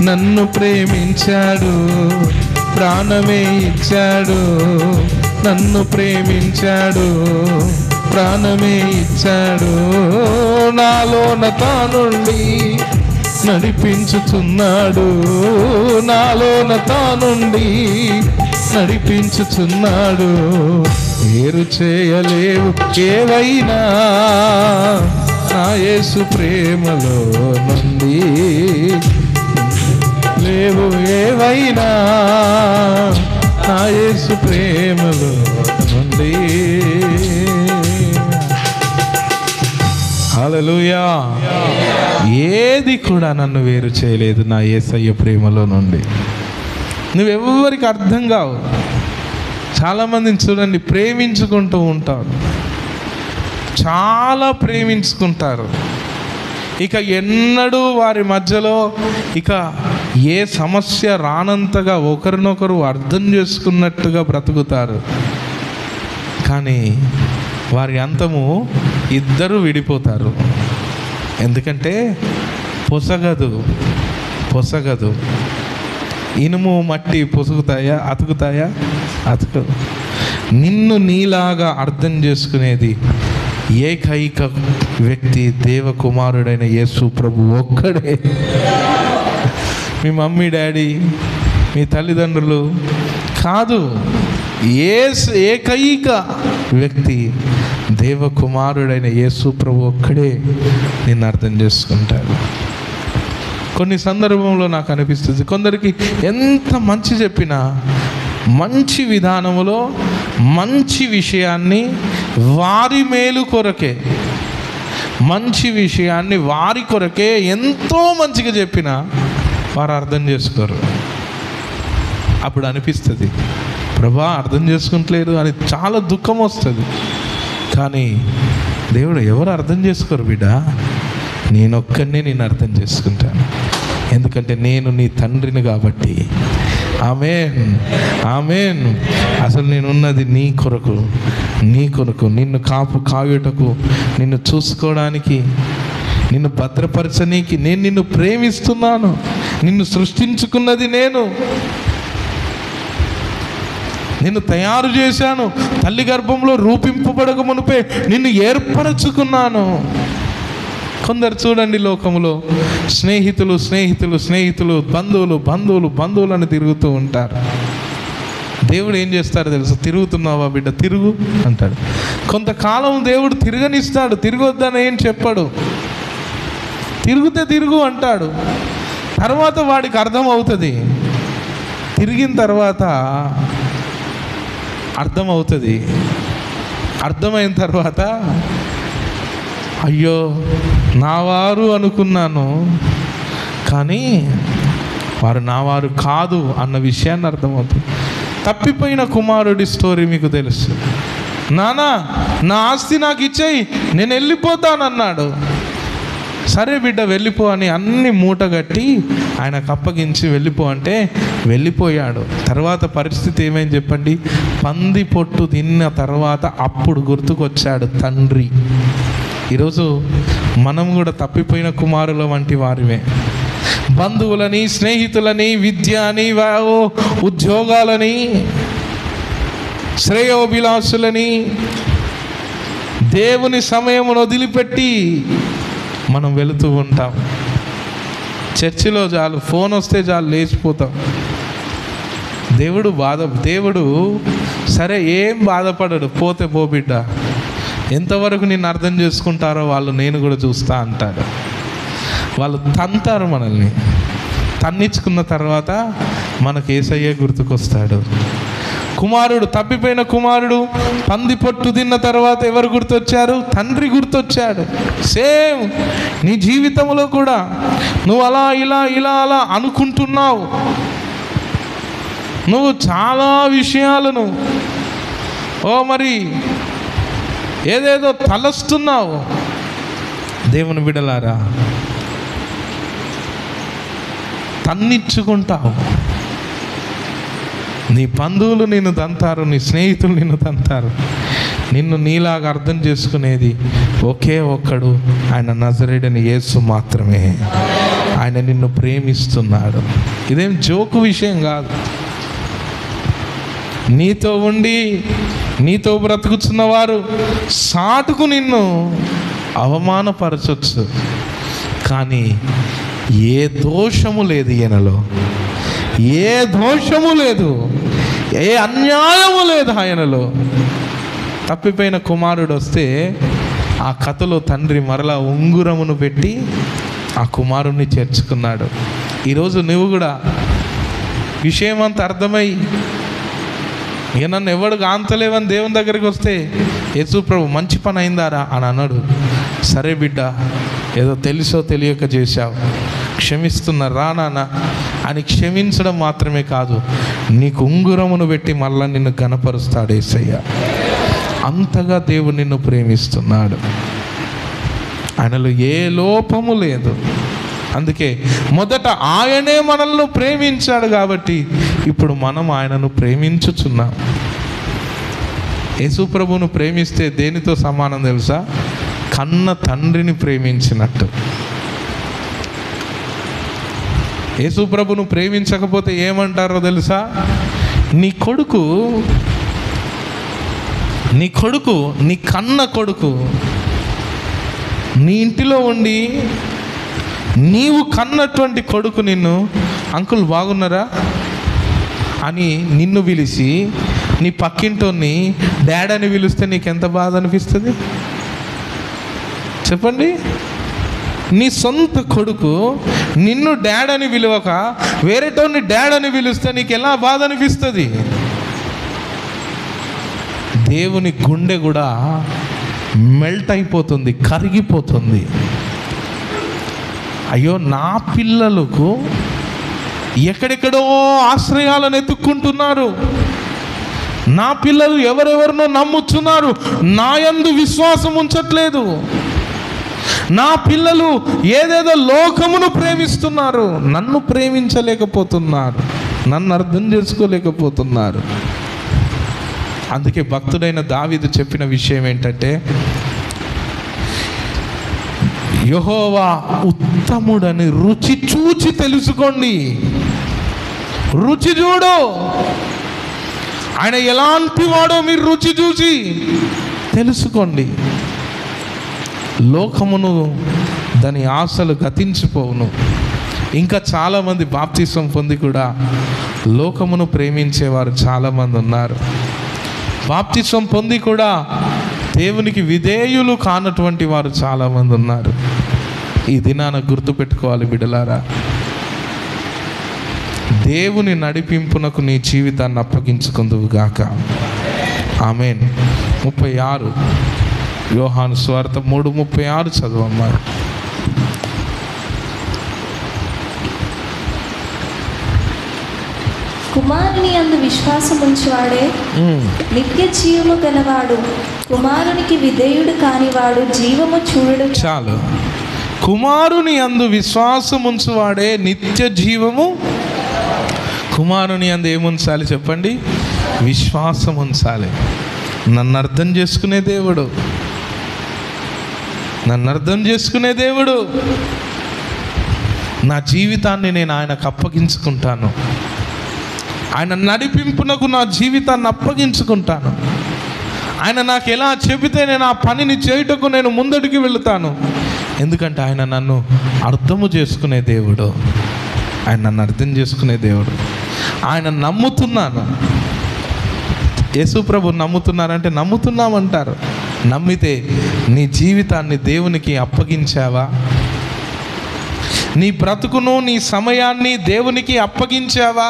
నన్ను ప్రేమించాడు, ప్రాణమే ఇచ్చాడు, నన్ను ప్రేమించాడు, ప్రాణమే ఇచ్చాడు, నాలోన తానుండి నడిపించుచున్నాడు, నాలోన తానుండి నడిపించుచున్నాడు, వేరు చేయలేవు ఏవైనా, నా యేసు ప్రేమలో నుండి, లేవు ఏవైనా, నా యేసు ప్రేమలో నుండి. హల్లెలూయా. ఏది కూడా నన్ను వేరు చేయలేదు నా యేసయ్య ప్రేమలో నుండి. నువ్వెవ్వరికి అర్థం కావు. చాలామందిని చూడండి, ప్రేమించుకుంటూ ఉంటారు, చాలా ప్రేమించుకుంటారు, ఇక ఎన్నడూ వారి మధ్యలో ఇక ఏ సమస్య రానంతగా ఒకరినొకరు అర్థం చేసుకున్నట్టుగా బ్రతుకుతారు. కానీ వారి అంతము ఇద్దరు విడిపోతారు. ఎందుకంటే పొసగదు. ఇనుము మట్టి పొసుగుతాయా, అతుకుతాయా? అతుకదు. నిన్ను నీలాగా అర్థం చేసుకునేది ఏకైక వ్యక్తి దేవకుమారుడైన యేసు ప్రభు ఒక్కడే. మీ మమ్మీ డాడీ, మీ తల్లిదండ్రులు కాదు, ఏకైక వ్యక్తి దేవకుమారుడైన యేసు ప్రభు ఒక్కడే నిన్ను అర్థం చేసుకుంటాడు. కొన్ని సందర్భంలో నాకు అనిపిస్తుంది, కొందరికి ఎంత మంచి చెప్పినా మంచి విధానములో మంచి విషయాన్ని వారి మేలు కొరకే, మంచి విషయాన్ని వారి కొరకే ఎంతో మంచిగా చెప్పినా వారు అర్థం చేసుకోరు. అప్పుడు అనిపిస్తుంది, ప్రభా అర్థం చేసుకుంటలేరు అని చాలా దుఃఖం వస్తుంది. కానీ దేవుడు ఎవరు అర్థం చేసుకోరు బిడ్డ, నేనొక్కడినే నేను అర్థం చేసుకుంటాను, ఎందుకంటే నేను నీ తండ్రిని కాబట్టి. ఆమేన్, ఆమేన్. అసలు నేనున్నది నీ కొరకు, నిన్ను కాయుటకు, నిన్ను చూసుకోవడానికి, నిన్ను భద్రపరచనీకి నేను నిన్ను ప్రేమిస్తున్నాను. నిన్ను సృష్టించుకున్నది నిన్ను తయారు చేశాను, తల్లి గర్భంలో రూపింపబడక మునిపే నిన్ను ఏర్పరచుకున్నాను. కొందరు చూడండి, లోకంలో స్నేహితులు, బంధువులు అని తిరుగుతూ ఉంటారు. దేవుడు ఏం చేస్తాడో తెలుసు, తిరుగుతున్నావా బిడ్డ, తిరుగు అంటాడు. కొంతకాలం దేవుడు తిరగనిస్తాడు, తిరగొద్దని ఏం చెప్పాడు, తిరుగుతే తిరుగు అంటాడు. తర్వాత వాడికి అర్థమవుతుంది, తిరిగిన తర్వాత అర్థమైన తర్వాత అయ్యో నావారు అనుకున్నాను, కానీ వారు నావారు కాదు అన్న విషయాన్ని అర్థమవుతుంది. తప్పిపోయిన కుమారుడి స్టోరీ మీకు తెలుసు. నాన్న నా ఆస్తి నాకు ఇచ్చేయి, నేను వెళ్ళిపోతానన్నాడు. సరే బిడ్డ వెళ్ళిపో అని అన్ని మూటగట్టి ఆయనకు అప్పగించి వెళ్ళిపో అంటే వెళ్ళిపోయాడు. తర్వాత పరిస్థితి ఏమైంది చెప్పండి? పంది పొట్టు తిన్న తర్వాత అప్పుడు గుర్తుకొచ్చాడు తండ్రి. ఈరోజు మనం కూడా తప్పిపోయిన కుమారుల వంటి వారిమే. బంధువులని, స్నేహితులని, విద్య అని, ఉద్యోగాలని, శ్రేయోభిలాషులని, దేవుని సమయమును వదిలిపెట్టి మనం వెళుతూ ఉంటాం. చర్చిలో చాలు ఫోన్ వస్తే చాలు లేచిపోతాం. దేవుడు సరే ఏం బాధపడడు, పోతే పో బిడ్డ, ఎంతవరకు నిన్ను అర్థం చేసుకుంటారో వాళ్ళు నేను కూడా చూస్తా అంటాడు. వాళ్ళు తంతారు మనల్ని. తన్నించుకున్న తర్వాత మనకు యేసయ్యే గుర్తుకొస్తాడు. కుమారుడు, తప్పిపోయిన కుమారుడు పంది పొట్టు తిన్న తర్వాత ఎవరు గుర్తొచ్చారు? తండ్రి గుర్తొచ్చాడు. సేమ్ నీ జీవితంలో కూడా నువ్వు అలా ఇలా అనుకుంటున్నావు. నువ్వు చాలా విషయాలను మరి ఏదేదో తలస్తున్నావు. దేవుని బిడ్డలారా, తన్నిచ్చుకుంటావు. నీ బంధువులు నిన్ను తంతారు, నీ స్నేహితులు నిన్ను తంతారు. నిన్ను నీలాగా అర్థం చేసుకునేది ఒకే ఒక్కడు, ఆయన నజరేయుడైన యేసు మాత్రమే. ఆయన నిన్ను ప్రేమిస్తున్నాడు. ఇదేం జోకు విషయం కాదు. నీతో ఉండి నీతో బ్రతుకుతున్నవారు సాటుకు నిన్ను అవమానపరచొచ్చు, కానీ ఏ దోషము లేదు ఈయనలో, ఏ దోషము లేదు, ఏ అన్యాయము లేదు ఆయనలో. తప్పిపోయిన కుమారుడు వస్తే ఆ కథలో తండ్రి మరలా ఉంగురమును పెట్టి ఆ కుమారుణ్ణి చేర్చుకున్నాడు. ఈరోజు నువ్వు కూడా విషయం అంతా అర్థమై ఇక నన్ను ఎవడు కాంతలేవని దేవుని దగ్గరికి వస్తే, యేసు ప్రభు మంచి పని అయిందారా అని అన్నాడు. సరే బిడ్డ, ఏదో తెలుసో తెలియక చేశావు, క్షమిస్తున్నా రా నాన్న అని క్షమించడం మాత్రమే కాదు, నీకు ఉంగురమును పెట్టి మళ్ళా నిన్ను ఘనపరుస్తాడు యేసయ్య. అంతగా దేవుడు నిన్ను ప్రేమిస్తున్నాడు. ఆయనలో ఏ లోపము లేదు. అందుకే మొదట ఆయనే మనల్ని ప్రేమించాడు కాబట్టి ఇప్పుడు మనం ఆయనను ప్రేమించుచున్నాం. యేసు ప్రభువును ప్రేమిస్తే దేనితో సమానం తెలుసా? కన్న తండ్రిని ప్రేమించినట్టు. యేసు ప్రభువును ప్రేమించకపోతే ఏమంటారో తెలుసా? నీ కొడుకు నీ కన్న కొడుకు నీ ఇంటిలో ఉండి నీవు కన్నటువంటి కొడుకు నిన్ను అంకుల్ బాగున్నారా అని నిన్ను పిలిచి నీ పక్కింటోని డాడ్ అని పిలిస్తే నీకెంత బాధ అనిపిస్తుంది చెప్పండి? నీ సొంత కొడుకు నిన్ను డాడ్ అని పిలవక వేరేటోని డాడ్ అని పిలిస్తే నీకు ఎలా బాధ అనిపిస్తుంది? దేవుని గుండె కూడా మెల్ట్ అయిపోతుంది, కరిగిపోతుంది. అయ్యో, నా పిల్లలకు ఎక్కడెక్కడో ఆశ్రయాలను ఎత్తుక్కుంటున్నారు, నా పిల్లలు ఎవరెవరినో నమ్ముతున్నారు, నా యందు విశ్వాసం ఉంచట్లేదు, నా పిల్లలు ఏదేదో లోకమును ప్రేమిస్తున్నారు, నన్ను ప్రేమించలేకపోతున్నారు, నన్ను అర్థం చేసుకోలేకపోతున్నారు. అందుకే భక్తుడైన దావీదు చెప్పిన విషయం ఏంటంటే, యెహోవా ఉత్తముడని రుచి చూచి తెలుసుకోండి. రుచి చూడు, ఆయన ఎలాంటి వాడో మీరు రుచి చూసి తెలుసుకోండి. లోకమును దాని ఆశలు గతించిపోవును. ఇంకా చాలామంది బాప్తిసం పొంది కూడా లోకమును ప్రేమించేవారు చాలామంది ఉన్నారు. బాప్తిసం పొంది కూడా దేవునికి విధేయులు కానటువంటి వారు చాలామంది ఉన్నారు. ఈ దినాన గుర్తుపెట్టుకోవాలి బిడ్డలారా, దేవుని నడిపింపునకు నీ జీవితాన్ని అప్పగించుకుందువుగాక. ఆమేన్. 36 యోహాను సువార్త 3:36 చదవమ్మా. కుమారుని యందు విశ్వాసముంచువాడే నిత్య జీవము గలవాడు. కుమారునికి విధేయుడు కానివాడు జీవము చూడడు. చాలు. కుమారుని యందు విశ్వాసముంచువాడే నిత్య జీవము. కుమారుని యందు ఏముంచాలి చెప్పండి? విశ్వాసం ఉంచాలి. నన్ను అర్థం చేసుకునే దేవుడు, నన్ను అర్థం చేసుకునే దేవుడు. నా జీవితాన్ని నేను ఆయనకు అప్పగించుకుంటాను. ఆయన నడిపింపునకు నా జీవితాన్ని అప్పగించుకుంటాను. ఆయన నాకు ఎలా చెబితే నేను ఆ పనిని చేయుటకు నేను ముందడికి వెళుతాను. ఎందుకంటే ఆయన నన్ను అర్థము చేసుకునే దేవుడు, ఆయన నన్ను అర్థం చేసుకునే దేవుడు. ఆయన నమ్ముతున్నాను. యేసు ప్రభు నమ్ముతున్నారంటే నమ్ముతున్నామంటారు. నమ్మితే నీ జీవితాన్ని దేవునికి అప్పగించావా? నీ బ్రతుకును నీ సమయాన్ని దేవునికి అప్పగించావా?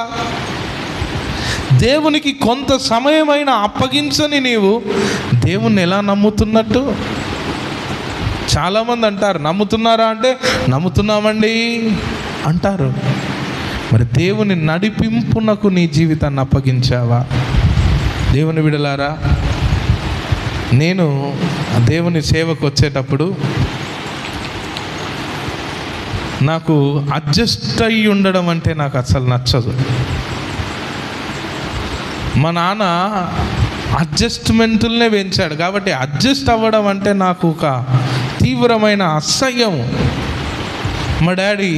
దేవునికి కొంత సమయమైనా అప్పగించని నీవు దేవుణ్ణి ఎలా నమ్ముతున్నట్టు? చాలామంది అంటారు, నమ్ముతున్నారా అంటే నమ్ముతున్నామండి అంటారు. మరి దేవుని నడిపింపునకు నీ జీవితాన్ని అప్పగించావా? దేవుని బిడ్డలారా, నేను దేవుని సేవకు వచ్చేటప్పుడు నాకు అడ్జస్ట్ అయ్యి ఉండడం అంటే నాకు అసలు నచ్చదు. మా నాన్న అడ్జస్ట్మెంట్లనే పెంచాడు కాబట్టి అడ్జస్ట్ అవ్వడం అంటే నాకు ఒక తీవ్రమైన అసహ్యం. మా డాడీ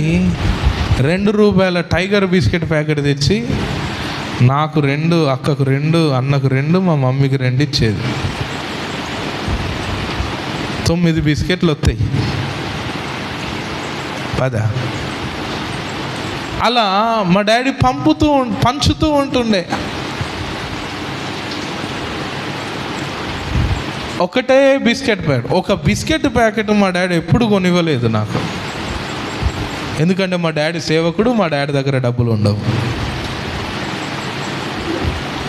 ₹2 టైగర్ బిస్కెట్ ప్యాకెట్ తెచ్చి నాకు 2, అక్కకు 2, అన్నకు 2, మా మమ్మీకి 2 ఇచ్చేది. 9 బిస్కెట్లు వస్తాయి, 10. అలా మా డాడీ పంచుతూ ఉంటుండే. ఒకటే బిస్కెట్ ప్యాకెట్, ఒక బిస్కెట్ ప్యాకెట్ మా డాడీ ఎప్పుడు కొనివ్వలేదు నాకు. ఎందుకంటే మా డాడీ సేవకుడు, మా డాడీ దగ్గర డబ్బులు ఉండవు.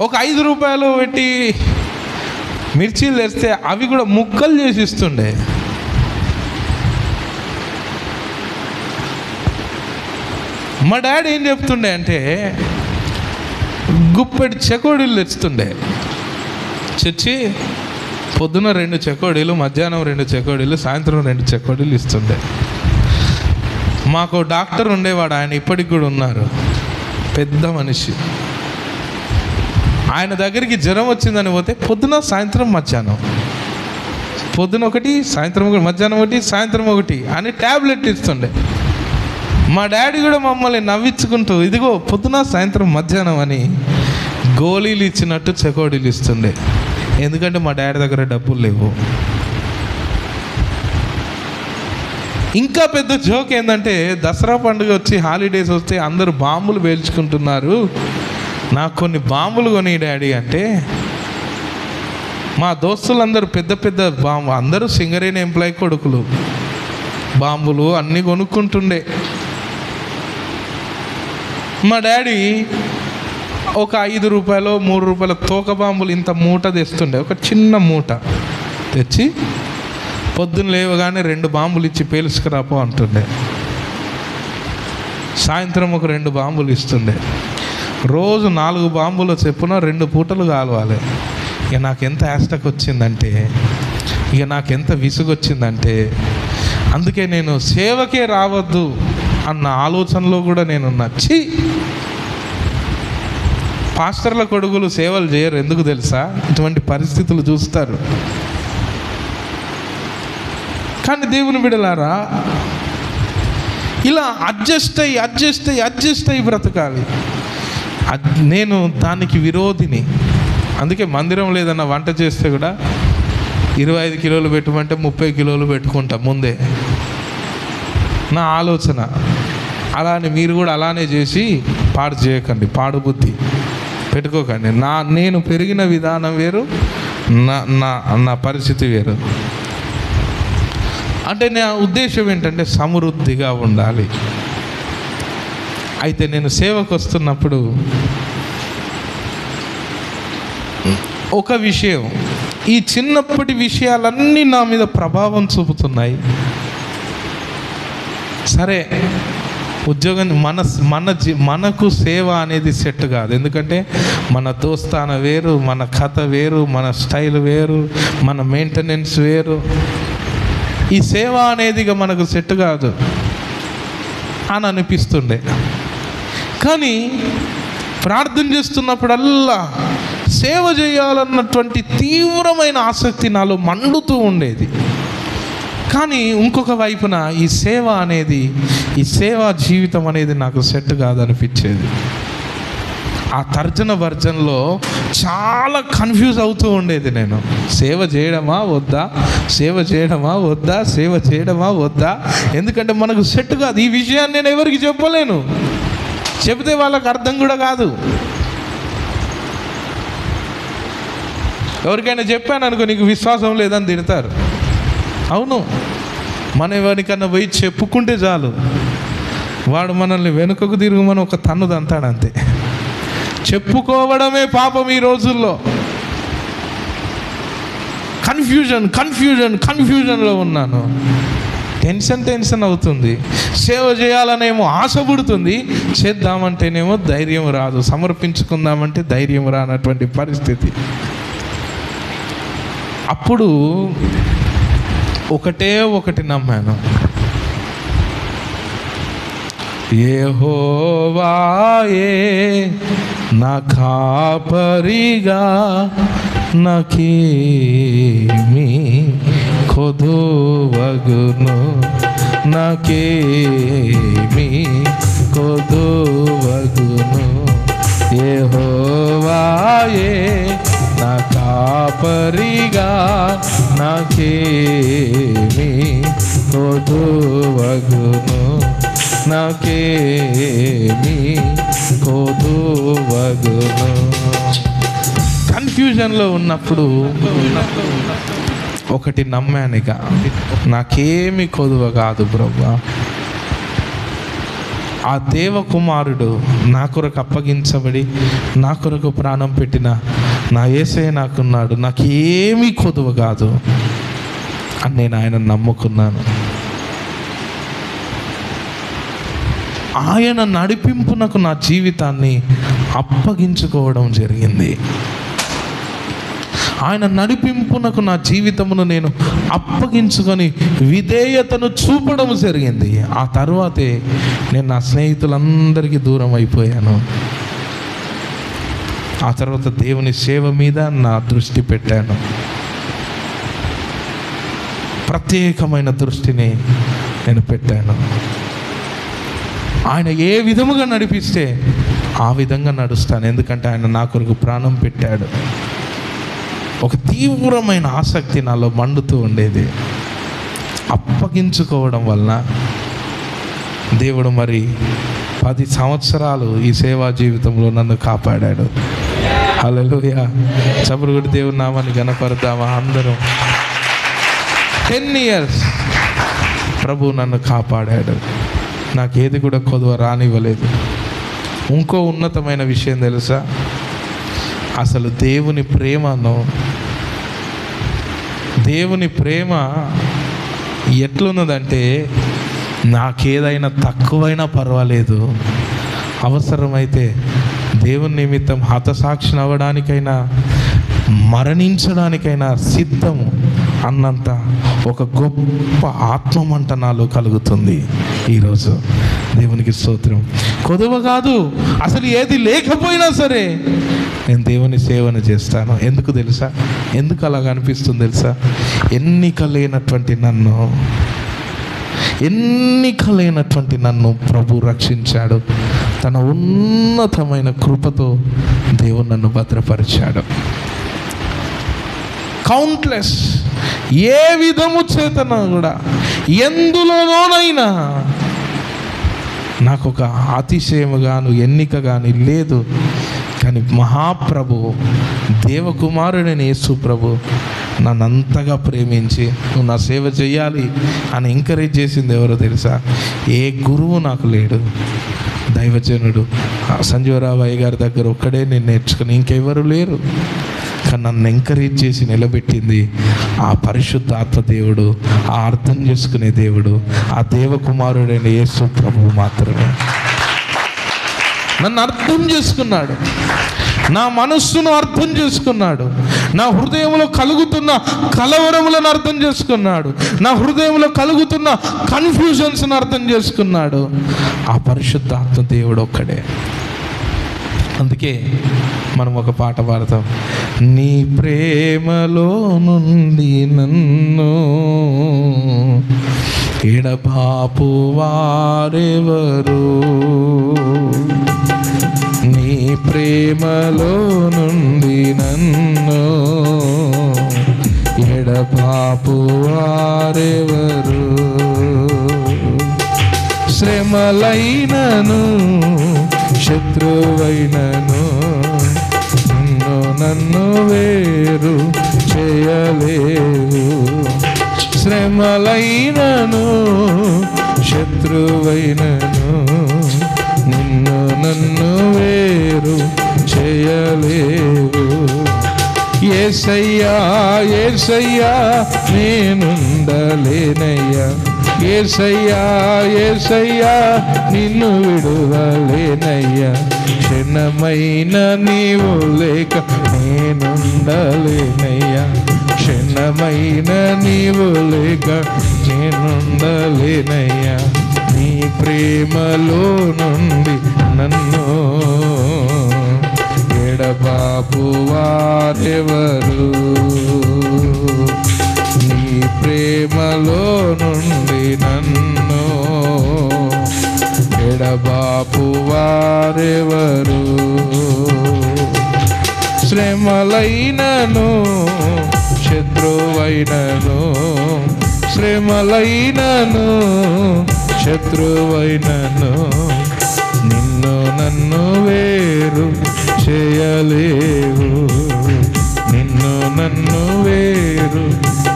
ఒక ₹5 పెట్టి మిర్చీలు తెస్తే అవి కూడా ముక్కలు చేసి ఇస్తుండే. మా డాడీ ఏం చెప్తుండే అంటే గుప్పెడు చెకోడీలు తెస్తుండే. తెచ్చి పొద్దున 2 చెకోడీలు, మధ్యాహ్నం 2 చెకోడీలు, సాయంత్రం 2 చెకోడీలు ఇస్తుండే. మాకు డాక్టర్ ఉండేవాడు, ఆయన ఇప్పటికి కూడా ఉన్నారు, పెద్ద మనిషి. ఆయన దగ్గరికి జ్వరం వచ్చిందని పోతే పొద్దున, సాయంత్రం, మధ్యాహ్నం, పొద్దున 1, సాయంత్రం 1, మధ్యాహ్నం 1, సాయంత్రం 1 అని ట్యాబ్లెట్ ఇస్తుండే. మా డాడీ కూడా మమ్మల్ని నవ్వించుకుంటూ ఇదిగో పొద్దున, సాయంత్రం, మధ్యాహ్నం అని గోళీలు ఇచ్చినట్టు చెకోడీలు ఇస్తుండే. ఎందుకంటే మా డాడీ దగ్గర డబ్బులు లేవు. ఇంకా పెద్ద జోక్ ఏంటంటే దసరా పండుగ వచ్చి హాలిడేస్ వస్తే అందరూ బాంబులు పేల్చుకుంటున్నారు, నాకు కొన్ని బాంబులు కొని డాడీ అంటే, మా దోస్తులందరూ పెద్ద పెద్ద బాంబు, అందరూ సింగరేణి ఎంప్లాయీ కొడుకులు, బాంబులు అన్నీ కొనుక్కుంటుండే. మా డాడీ ఒక ₹5, ₹3 తోక బాంబులు ఇంత మూట తెస్తుండే. ఒక చిన్న మూట తెచ్చి పొద్దున్న లేవగానే 2 బాంబులు ఇచ్చి పేల్చుకురాపో అంటుండే. సాయంత్రం ఒక 2 బాంబులు ఇస్తుండే. రోజు 4 బాంబులు చెప్పున 2 పూటలు కాలవాలి. ఇక నాకు ఎంత యాస్టక్ వచ్చిందంటే, ఇక నాకు ఎంత విసుగొచ్చిందంటే, అందుకే నేను సేవకే రావద్దు అన్న ఆలోచనలో కూడా నేను నచ్చి, పాస్టర్ల కొడుకులు సేవలు చేయరు ఎందుకు తెలుసా? ఇటువంటి పరిస్థితులు చూస్తారు. కానీ దేవుని బిడ్డలారా, ఇలా అడ్జస్ట్ అయ్యి బ్రతకాలి. నేను దానికి విరోధిని. అందుకే మందిరం లేదన్న వంట చేస్తే కూడా 25 కిలోలు పెట్టమంటే 30 కిలోలు పెట్టుకుంటా ముందే. నా ఆలోచన. అలానే మీరు కూడా అలానే చేసి పాడు చేయకండి, పాడు బుద్ధి పెట్టుకోకండి. నేను పెరిగిన విధానం వేరు, నా పరిస్థితి వేరు. అంటే నా ఉద్దేశం ఏంటంటే సమృద్ధిగా ఉండాలి. అయితే నేను సేవకు వస్తున్నప్పుడు ఒక విషయం, ఈ చిన్నప్పటి విషయాలన్నీ నా మీద ప్రభావం చూపుతున్నాయి. సరే, ఉద్యోగం మనకు సేవ అనేది సెట్ కాదు. ఎందుకంటే మన దోస్తాన వేరు, మన కథ వేరు, మన స్టైల్ వేరు, మన మెయింటెనెన్స్ వేరు. ఈ సేవ అనేది ఇక మనకు సెట్ కాదు అని అనిపిస్తుండే. కానీ ప్రార్థన చేస్తున్నప్పుడల్లా సేవ చేయాలన్నటువంటి తీవ్రమైన ఆసక్తి నాలో మండుతూ ఉండేది. కానీ ఇంకొక వైపున ఈ సేవా జీవితం అనేది నాకు సెట్ కాదనిపించేది. ఆ తర్జన భర్జనలో చాలా కన్ఫ్యూజ్ అవుతూ ఉండేది. నేను సేవ చేయడమా వద్దా, సేవ చేయడమా వద్దా, సేవ చేయడమా వద్దా, ఎందుకంటే మనకు సెట్ కాదు. ఈ విషయాన్ని నేను ఎవరికి చెప్పలేను, చెబితే వాళ్ళకి అర్థం కూడా కాదు. ఎవరికైనా చెప్పాను అనుకో, నీకు విశ్వాసం లేదని తిడతారు. అవును, మనం ఎవరికన్నా పోయి చెప్పుకుంటే చాలు, వాడు మనల్ని వెనుకకు తిరుగుమని ఒక తన్ను తంతాడు అంతే. చెప్పుకోవడమే పాపం ఈ రోజుల్లో. కన్ఫ్యూజన్లో ఉన్నాను. టెన్షన్ అవుతుంది. సేవ చేయాలనేమో ఆశ పుడుతుంది, చేద్దామంటేనేమో ధైర్యం రాదు, సమర్పించుకుందామంటే ధైర్యం రానటువంటి పరిస్థితి. అప్పుడు ఒకటి నమ్మాను, యెహోవాయే నా కాపరిగా, నాకేమీ కొదువగును, నాకేమీ కొదువగును. యెహోవాయే నా కాపరిగా, నాకేమీ కొదువగును, నాకేమీ కొదువగును. కన్ఫ్యూజన్లో ఉన్నప్పుడు ఒకటి నమ్మానిక, నాకేమి కొదువ కాదు ప్రభువా. ఆ దేవకుమారుడు నా కొరకు అప్పగించబడి నా కొరకు ప్రాణం పెట్టిన నా యేసయ్య నాకున్నాడు, నాకేమీ కొదువ కాదు అని నేను ఆయన నమ్ముకున్నాను. ఆయన నడిపింపునకు నా జీవితాన్ని అప్పగించుకోవడం జరిగింది. ఆయన నడిపింపునకు నా జీవితమును నేను అప్పగించుకొని విధేయతను చూపడం జరిగింది. ఆ తర్వాతే నేను నా స్నేహితులందరికీ దూరం అయిపోయాను. ఆ తర్వాత దేవుని సేవ మీద నా దృష్టి పెట్టాను. ప్రత్యేకమైన దృష్టిని నేను పెట్టాను. ఆయన ఏ విధముగా నడిపిస్తే ఆ విధంగా నడుస్తాను. ఎందుకంటే ఆయన నా కొరకు ప్రాణం పెట్టాడు. ఒక తీవ్రమైన ఆసక్తి నాలో మండుతూ ఉండేది. అప్పగించుకోవడం వలన దేవుడు మరి 10 సంవత్సరాలు ఈ సేవా జీవితంలో నన్ను కాపాడాడు. హల్లెలూయా. చప్పట్లు కొట్టి దేవుని నామాన్ని ఘనపడదామా అందరం. 10 years ప్రభు నన్ను కాపాడాడు. నాకేది కూడా కొదువ రానివ్వలేదు. ఇంకో ఉన్నతమైన విషయం తెలుసా, అసలు దేవుని ప్రేమ ఎట్లున్నదంటే, నాకేదైనా తక్కువైనా పర్వాలేదు, అవసరమైతే దేవుని నిమిత్తం హతసాక్షి అవ్వడానికైనా మరణించడానికైనా సిద్ధము అన్నంత ఒక గొప్ప ఆత్మమంట నాలో కలుగుతుంది ఈరోజు. దేవునికి స్తోత్రం. కొదువ కాదు, అసలు ఏది లేకపోయినా సరే నేను దేవుని సేవను చేస్తాను. ఎందుకు తెలుసా? ఎందుకు అలాగ అనిపిస్తుంది తెలుసా? ఎన్నిక లేనటువంటి నన్ను ప్రభు రక్షించాడు. తన ఉన్నతమైన కృపతో దేవుడు నన్ను భద్రపరిచాడు. కౌంట్లెస్, ఏ విధము చేతన కూడా ఎందులోనైనా నాకు ఒక అతిశయముగాను ఎన్నిక కానీ లేదు. కానీ మహాప్రభు దేవకుమారుడైన యేసు ప్రభు నన్ను అంతగా ప్రేమించి నువ్వు నా సేవ చేయాలి అని ఎంకరేజ్ చేసింది ఎవరో తెలుసా? ఏ గురువు నాకు లేడు. దైవజనుడు సంజీవరావు అయ్య గారి దగ్గర ఒక్కడే నేను నేర్చుకుని ఇంకెవరు లేరు. కానీ నన్ను ఎంకరేజ్ చేసి నిలబెట్టింది ఆ పరిశుద్ధాత్మ దేవుడు, ఆ అర్థం చేసుకునే దేవుడు, ఆ దేవకుమారుడైన యేసు ప్రభువు మాత్రమే. నన్ను అర్థం చేసుకున్నాడు, నా మనస్సును అర్థం చేసుకున్నాడు, నా హృదయంలో కలుగుతున్న కలవరములను అర్థం చేసుకున్నాడు, నా హృదయంలో కలుగుతున్న కన్ఫ్యూజన్స్ని అర్థం చేసుకున్నాడు. ఆ పరిశుద్ధాత్మ దేవుడు ఒక్కడే. అందుకే మనం ఒక పాట పాడతాం, నీ ప్రేమలో నుండి నన్ను ఎడబాపు వారెవరు, నీ ప్రేమలో నుండి నన్ను ఎడబాపు వారెవరు, శ్రమలైనను శత్రువైనను నన్ను వేరు చేయలేవు, శ్రమలైనను శత్రువైనను నన్ను వేరు చేయలేవు. యేసయ్యా యేసయ్యా నేనుండలేనయ్యా, యేసయ్యా యేసయ్యా నిన్ను విడువలేనయ్యా, క్షణమైన నీవు లేక నేనుండలేనయ్యా, క్షణమైన నీవు లేక నేనుండలేనయ్యా, నీ ప్రేమలో నుండి నన్ను ఎడబాపు వారెవరు, నీ ప్రేమలో నుండి నన్ను ఎడబాపు వారెవరు, శ్రమలైనను శత్రువైనను, శ్రమలైనను శత్రువైనను నన్ను వేరు చేయలేవు, నన్ను వేరు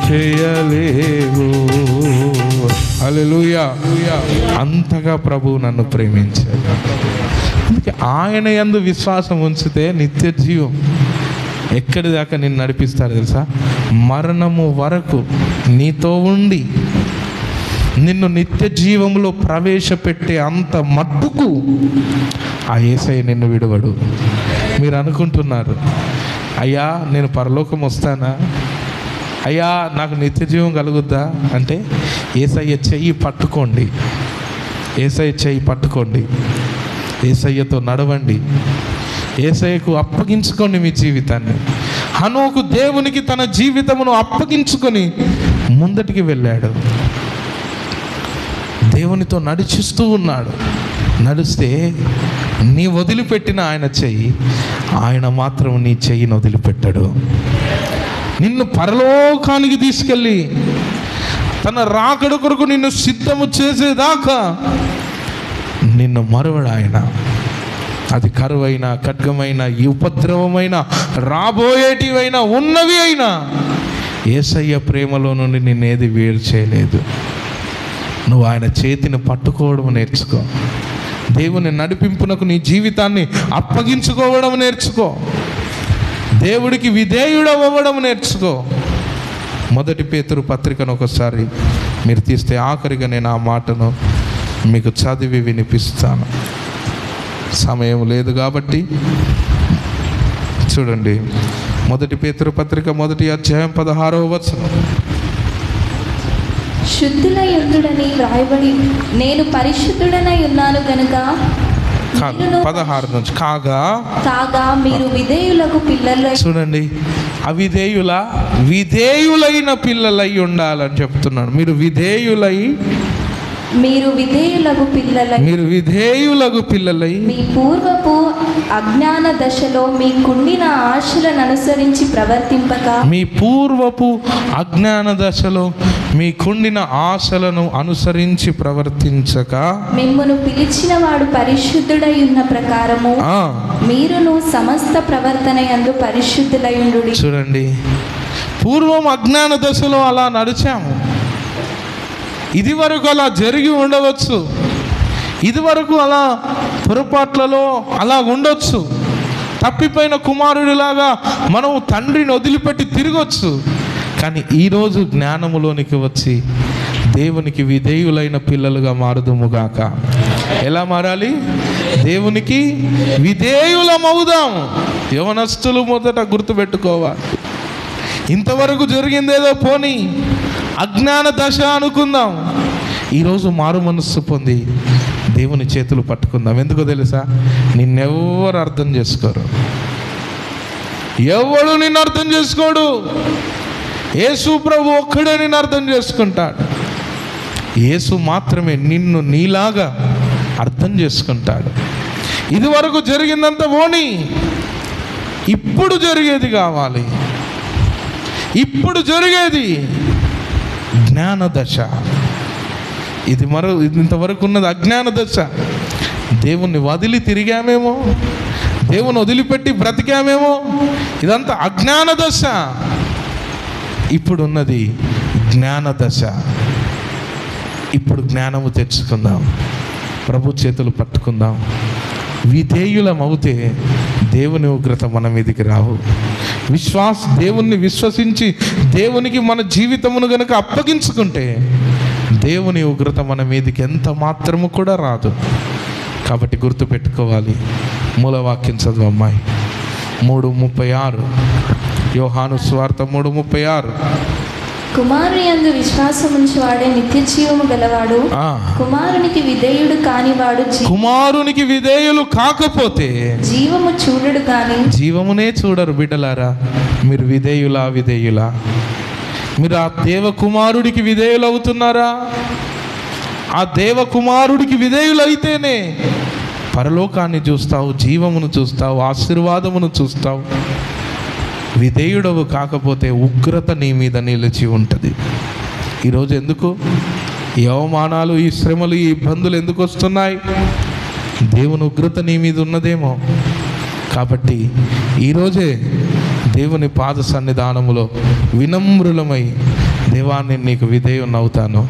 చేయలేవు. హల్లెలూయా. అంతగా ప్రభువు నన్ను ప్రేమించాడు. అందుకే ఆయన యందు విశ్వాసం ఉంచితే నిత్య జీవం. ఎక్కడి దాకా నిన్ను నడిపిస్తాడు తెలుసా? మరణము వరకు నీతో ఉండి నిన్ను నిత్య జీవంలో ప్రవేశపెట్టే అంత మట్టుకు ఆ యేసయ్య నిన్ను విడవడు. మీరు అనుకుంటున్నారు, అయ్యా నేను పరలోకం వస్తానా, అయ్యా నాకు నిత్య జీవం కలుగుద్దా అంటే, యేసయ్య చెయ్యి పట్టుకోండి, యేసయ్య చెయ్యి పట్టుకోండి, యేసయ్యతో నడవండి, యేసయ్యకు అప్పగించుకోండి మీ జీవితాన్ని. హనోకు దేవునికి తన జీవితమును అప్పగించుకొని ముందటికి వెళ్ళాడు, దేవునితో నడిచిస్తూ ఉన్నాడు. నడిస్తే నీ వదిలిపెట్టిన ఆయన చెయ్యి, ఆయన మాత్రం నీ చెయ్యిని వదిలిపెట్టాడు. నిన్ను పరలోకానికి తీసుకెళ్ళి తన రాకడ కొరకు నిన్ను సిద్ధము చేసేదాకా నిన్ను మరువడు ఆయన. అది కరువైనా, ఖడ్గమైన, ఈ ఉపద్రవమైన, రాబోయేటివైనా, ఉన్నవి అయినా యేసయ్య ప్రేమలో నుండి నిన్నేది వేరు చేయలేదు. నువ్వు ఆయన చేతిని పట్టుకోవడం నేర్చుకో. దేవుని నడిపింపునకు నీ జీవితాన్ని అప్పగించుకోవడం నేర్చుకో. దేవుడికి విధేయుడవ్వడం నేర్చుకో. 1 పేతురు పత్రికను ఒకసారి మీరు తీస్తే ఆఖరిగా నేను ఆ మాటను మీకు చదివి వినిపిస్తాను. సమయం లేదు కాబట్టి చూడండి. 1 పేతురు పత్రిక 1వ అధ్యాయం 16వ వచనం. శుద్ధులై ఉండుడని వ్రాయబడి నేను పరిశుద్ధుడనై ఉన్నాను గనుక 16 నుంచి కాగా మీరు విధేయులకు పిల్లలై. చూడండి, విధేయులైన పిల్లలై ఉండాలని చెప్తున్నాడు. మీరు విధేయులకు పిల్లలై మీ పూర్వపు అజ్ఞాన దశలో మీకుండిన ఆశలను అనుసరించి ప్రవర్తింపక, మీ పూర్వపు అజ్ఞాన దశలో మీకుండిన ఆశలను అనుసరించి ప్రవర్తించక, మిమ్మును పిలిచిన వాడు పరిశుద్ధుడై ఉన్న ప్రకారము మీరును సమస్త ప్రవర్తన యందు పరిశుద్ధులై ఉండుడి. చూడండి, పూర్వం అజ్ఞాన దశలో అలా నడిచాము. ఇది వరకు అలా జరిగి ఉండవచ్చు, ఇది వరకు అలా పొరపాట్లలో అలా ఉండొచ్చు. తప్పిపోయిన కుమారుడిలాగా మనం తండ్రిని వదిలిపెట్టి తిరగొచ్చు. కానీ ఈరోజు జ్ఞానములోనికి వచ్చి దేవునికి విధేయులైన పిల్లలుగా మారుదుముగాక. ఎలా మారాలి? దేవునికి విధేయులమవుదాం. యవనస్తులు మొదట గుర్తుపెట్టుకోవాలి. ఇంతవరకు జరిగిందేదో పోనీ, అజ్ఞాన దశ అనుకుందాం. ఈరోజు మారు మనస్సు పొంది దేవుని చేతులు పట్టుకుందాం. ఎందుకో తెలుసా? నిన్నెవ్వరు అర్థం చేసుకోరు, ఎవడు నిన్ను అర్థం చేసుకోడు. యేసు ప్రభు ఒక్కడే నిన్ను అర్థం చేసుకుంటాడు. యేసు మాత్రమే నిన్ను నీలాగా అర్థం చేసుకుంటాడు. ఇదివరకు జరిగిందంతా పోనీ, ఇప్పుడు జరిగేది కావాలి. ఇప్పుడు జరిగేది జ్ఞాన దశ. ఇది ఇంతవరకు ఉన్నది అజ్ఞాన దశ. దేవుణ్ణి వదిలి తిరిగామేమో, దేవుని వదిలిపెట్టి బ్రతికామేమో, ఇదంతా అజ్ఞాన దశ. ఇప్పుడున్నది జ్ఞాన దశ. ఇప్పుడు జ్ఞానము తెచ్చుకుందాం, ప్రభు చేతులు పట్టుకుందాం. విధేయులమవుతే దేవుని ఉగ్రత మన మీదికి రావు. దేవుణ్ణి విశ్వసించి దేవునికి మన జీవితమును గనుక అప్పగించుకుంటే దేవుని ఉగ్రత మన మీదికి ఎంత మాత్రము కూడా రాదు. కాబట్టి గుర్తుపెట్టుకోవాలి. మూలవాక్యం చదువు అమ్మాయి. 3:36 యోహాను సువార్త 3:36. కుమారుని యందు విశ్వాసం ఉంచువాడే నిత్య జీవము గలవాడు. కుమారునికి విధేయుడు కానివాడు కుమారునికి విధేయులు కాకపోతే జీవము చూడడు కానీ జీవమునే చూడరు. బిడ్డలారా, మీరు విధేయులా? మీరు ఆ దేవకుమారుడికి విధేయులు అవుతున్నారా? ఆ దేవకుమారుడికి విధేయులు అయితేనే పరలోకాన్ని చూస్తావు, జీవమును చూస్తావు, ఆశీర్వాదమును చూస్తావు. విధేయుడవు కాకపోతే ఉగ్రత నీ మీద నిలిచి ఉంటుంది. ఈరోజు ఎందుకు ఈ అవమానాలు, ఈ శ్రమలు, ఈ ఇబ్బందులు ఎందుకు వస్తున్నాయి? దేవుని ఉగ్రత నీ మీద ఉన్నదేమో. కాబట్టి ఈరోజే దేవుని పాద సన్నిధానములో వినమ్రులమై, దేవాన్ని నీకు విధేయునవుతాను,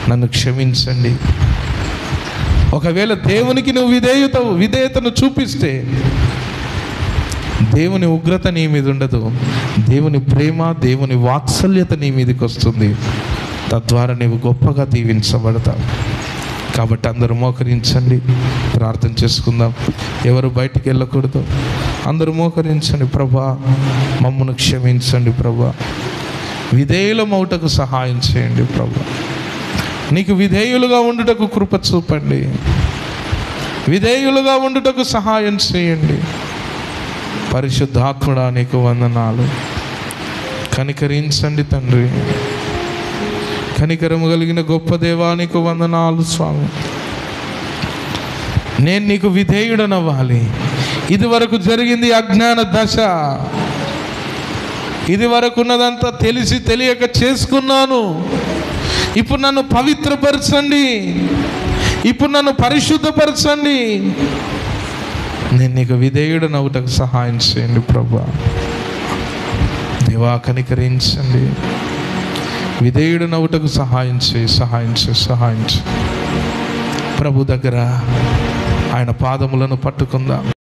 నన్ను క్షమించండి. ఒకవేళ దేవునికి నువ్వు విధేయతను చూపిస్తే దేవుని ఉగ్రత నీ మీద ఉండదు. దేవుని ప్రేమ, దేవుని వాత్సల్యత నీ మీదకి వస్తుంది. తద్వారా నీవు గొప్పగా దీవించబడతావు. కాబట్టి అందరూ మోకరించండి, ప్రార్థన చేసుకుందాం. ఎవరు బయటికి వెళ్ళకూడదు. అందరూ మోకరించండి. ప్రభా, మమ్మను క్షమించండి ప్రభా. విధేయులమౌటకు సహాయం చేయండి ప్రభా. నీకు విధేయులుగా ఉండుటకు కృప చూపండి. విధేయులుగా ఉండుటకు సహాయం చేయండి. పరిశుద్ధాత్ముడా, నీకు వందనాలు. కనికరించండి తండ్రి. కనికరము కలిగిన గొప్ప దేవా, నీకు వందనాలు స్వామి. నేను నీకు విధేయుడనవ్వాలి. ఇది వరకు జరిగింది అజ్ఞాన దశ. ఇది వరకు ఉన్నదంతా తెలిసి తెలియక చేసుకున్నాను. ఇప్పుడు నన్ను పవిత్రపరచండి, ఇప్పుడు నన్ను పరిశుద్ధపరచండి. నేను నీకు విధేయుడనవుటకు సహాయం చేయండి ప్రభా. దేవా, కనికరించండి. విధేయుడనవుటకు సహాయం చేయి. ప్రభు దగ్గర ఆయన పాదములను పట్టుకుందాం.